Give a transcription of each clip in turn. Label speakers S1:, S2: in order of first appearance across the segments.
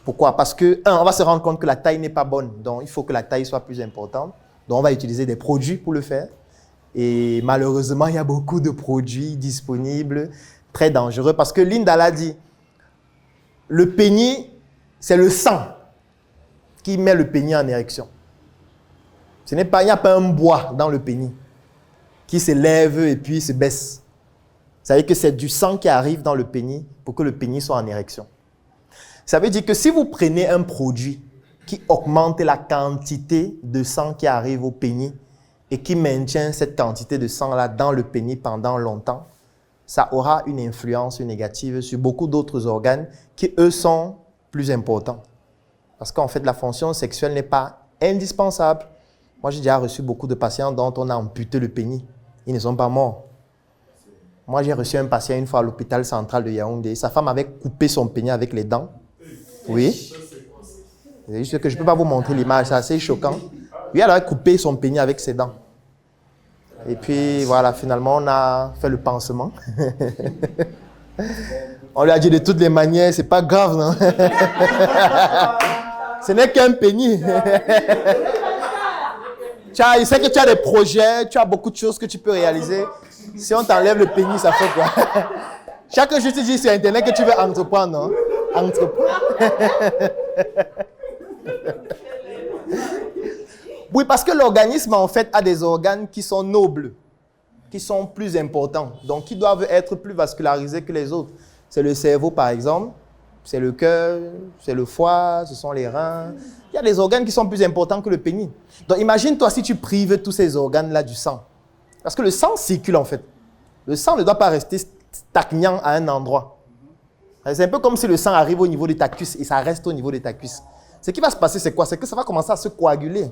S1: Pourquoi? Parce que, on va se rendre compte que la taille n'est pas bonne. Donc, il faut que la taille soit plus importante. Donc, on va utiliser des produits pour le faire. Et malheureusement, il y a beaucoup de produits disponibles, très dangereux. Parce que Linda l'a dit, le pénis, c'est le sang qui met le pénis en érection. Il n'y a pas un bois dans le pénis qui se lève et puis se baisse. Ça veut dire que c'est du sang qui arrive dans le pénis pour que le pénis soit en érection. Ça veut dire que si vous prenez un produit qui augmente la quantité de sang qui arrive au pénis et qui maintient cette quantité de sang-là dans le pénis pendant longtemps, ça aura une influence négative sur beaucoup d'autres organes qui, eux, sont plus importants. Parce qu'en fait, la fonction sexuelle n'est pas indispensable. Moi, j'ai déjà reçu beaucoup de patients dont on a amputé le pénis. Ils ne sont pas morts. Moi, j'ai reçu un patient une fois à l'hôpital central de Yaoundé. Sa femme avait coupé son pénis avec les dents. Oui. C'est juste que je ne peux pas vous montrer l'image, c'est assez choquant. Oui, elle avait coupé son pénis avec ses dents. Et puis, voilà, finalement, on a fait le pansement. On lui a dit de toutes les manières, c'est pas grave, non? Ce n'est qu'un pénis. Il sait que tu as des projets, tu as beaucoup de choses que tu peux réaliser. Si on t'enlève le pénis, ça fait quoi? Chaque jour, tu dis sur Internet que tu veux entreprendre, non? Entreprendre. Oui, parce que l'organisme, en fait, a des organes qui sont nobles, qui sont plus importants, donc qui doivent être plus vascularisés que les autres. C'est le cerveau, par exemple, c'est le cœur, c'est le foie, ce sont les reins. Il y a des organes qui sont plus importants que le pénis. Donc, imagine-toi si tu prives tous ces organes-là du sang. Parce que le sang circule, en fait. Le sang ne doit pas rester stagnant à un endroit. C'est un peu comme si le sang arrive au niveau de ta cuisse et ça reste au niveau de ta cuisse. Ce qui va se passer, c'est quoi? C'est que ça va commencer à se coaguler.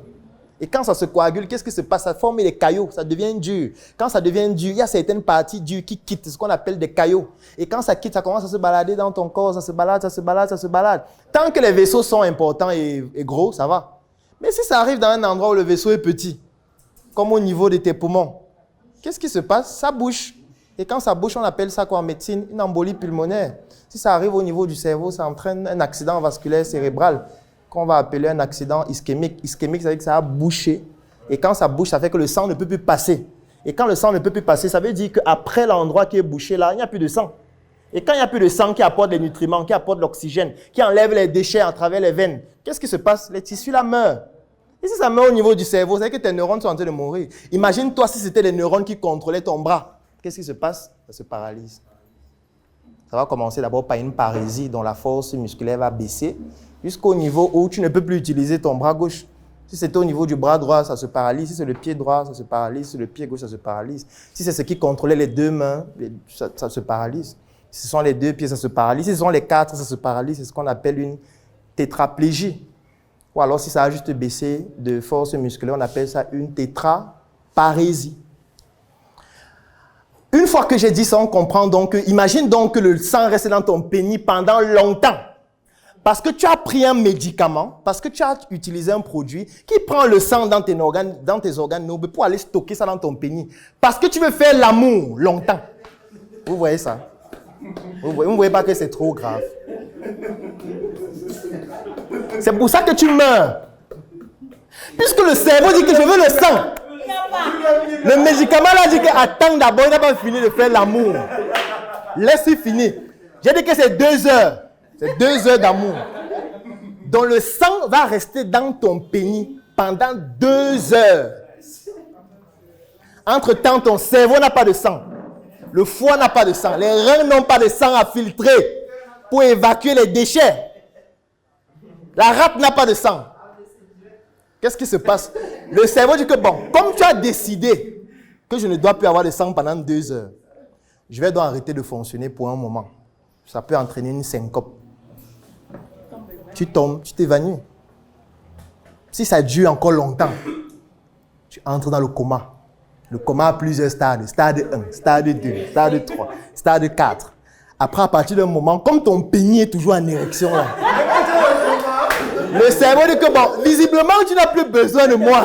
S1: Et quand ça se coagule, qu'est-ce qui se passe? Ça forme des caillots, ça devient dur. Quand ça devient dur, il y a certaines parties dures qui quittent, ce qu'on appelle des caillots. Et quand ça quitte, ça commence à se balader dans ton corps, ça se balade, ça se balade, ça se balade. Tant que les vaisseaux sont importants et gros, ça va. Mais si ça arrive dans un endroit où le vaisseau est petit, comme au niveau de tes poumons, qu'est-ce qui se passe? Ça bouche. Et quand ça bouche, on appelle ça quoi en médecine? Une embolie pulmonaire. Si ça arrive au niveau du cerveau, ça entraîne un accident vasculaire cérébral qu'on va appeler un accident ischémique. Ischémique, ça veut dire que ça a bouché. Et quand ça bouche, ça fait que le sang ne peut plus passer. Et quand le sang ne peut plus passer, ça veut dire qu'après l'endroit qui est bouché, là, il n'y a plus de sang. Et quand il n'y a plus de sang qui apporte les nutriments, qui apporte l'oxygène, qui enlève les déchets à travers les veines, qu'est-ce qui se passe? Les tissus là meurent. Et si ça meurt au niveau du cerveau, ça veut dire que tes neurones sont en train de mourir. Imagine-toi si c'était les neurones qui contrôlaient ton bras. Qu'est-ce qui se passe? Ça se paralyse. Ça va commencer d'abord par une parésie dont la force musculaire va baisser jusqu'au niveau où tu ne peux plus utiliser ton bras gauche. Si c'est au niveau du bras droit, ça se paralyse. Si c'est le pied droit, ça se paralyse. Si c'est le pied gauche, ça se paralyse. Si c'est ce qui contrôlait les deux mains, ça se paralyse. Si ce sont les deux pieds, ça se paralyse. Si ce sont les quatre, ça se paralyse. C'est ce qu'on appelle une tétraplégie. Ou alors, si ça a juste baissé de force musculaire, on appelle ça une tétraparésie. Une fois que j'ai dit ça, on comprend donc que, imagine donc que le sang reste dans ton pénis pendant longtemps. Parce que tu as pris un médicament, parce que tu as utilisé un produit qui prend le sang dans tes organes nobles pour aller stocker ça dans ton pénis. Parce que tu veux faire l'amour longtemps. Vous voyez ça? Vous ne voyez pas que c'est trop grave. C'est pour ça que tu meurs. Puisque le cerveau dit que je veux le sang. Le médicament là dit que attends d'abord, il n'a pas fini de faire l'amour. Laisse-le finir. J'ai dit que c'est 2 heures. C'est 2 heures d'amour. Donc le sang va rester dans ton pénis pendant 2 heures. Entre-temps, ton cerveau n'a pas de sang. Le foie n'a pas de sang. Les reins n'ont pas de sang à filtrer pour évacuer les déchets. La rate n'a pas de sang. Qu'est-ce qui se passe? Le cerveau dit que bon, comme tu as décidé que je ne dois plus avoir de sang pendant 2 heures, je vais donc arrêter de fonctionner pour un moment. Ça peut entraîner une syncope. Tu tombes, tu t'évanouis. Si ça dure encore longtemps, tu entres dans le coma. Le coma a plusieurs stades. Stade 1, stade 2, stade 3, stade 4. Après, à partir d'un moment, comme ton pénis est toujours en érection là, le cerveau dit que bon, visiblement, tu n'as plus besoin de moi.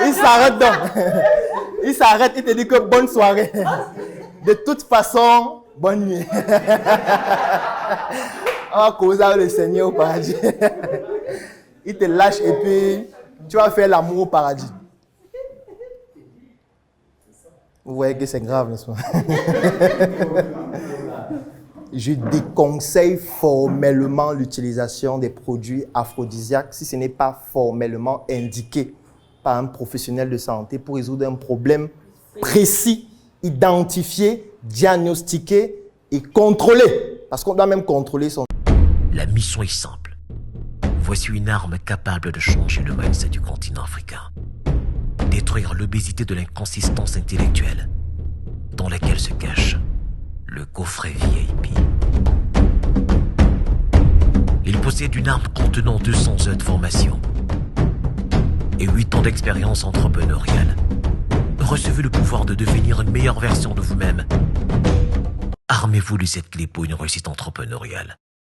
S1: Il s'arrête donc. Il s'arrête, il te dit que bonne soirée. De toute façon, bonne nuit. On va causer avec le Seigneur au paradis. Il te lâche et puis tu vas faire l'amour au paradis. Vous voyez que c'est grave, n'est-ce pas? Je déconseille formellement l'utilisation des produits aphrodisiaques si ce n'est pas formellement indiqué par un professionnel de santé pour résoudre un problème précis, identifié, diagnostiqué et contrôlé. Parce qu'on doit même contrôler son...
S2: La mission est simple. Voici une arme capable de changer le mindset du continent africain. Détruire l'obésité de l'inconsistance intellectuelle dans laquelle se cache le coffret VIP. Il possède une arme contenant 200 heures de formation et 8 ans d'expérience entrepreneuriale. Recevez le pouvoir de devenir une meilleure version de vous-même. Armez-vous de cette clé pour une réussite entrepreneuriale.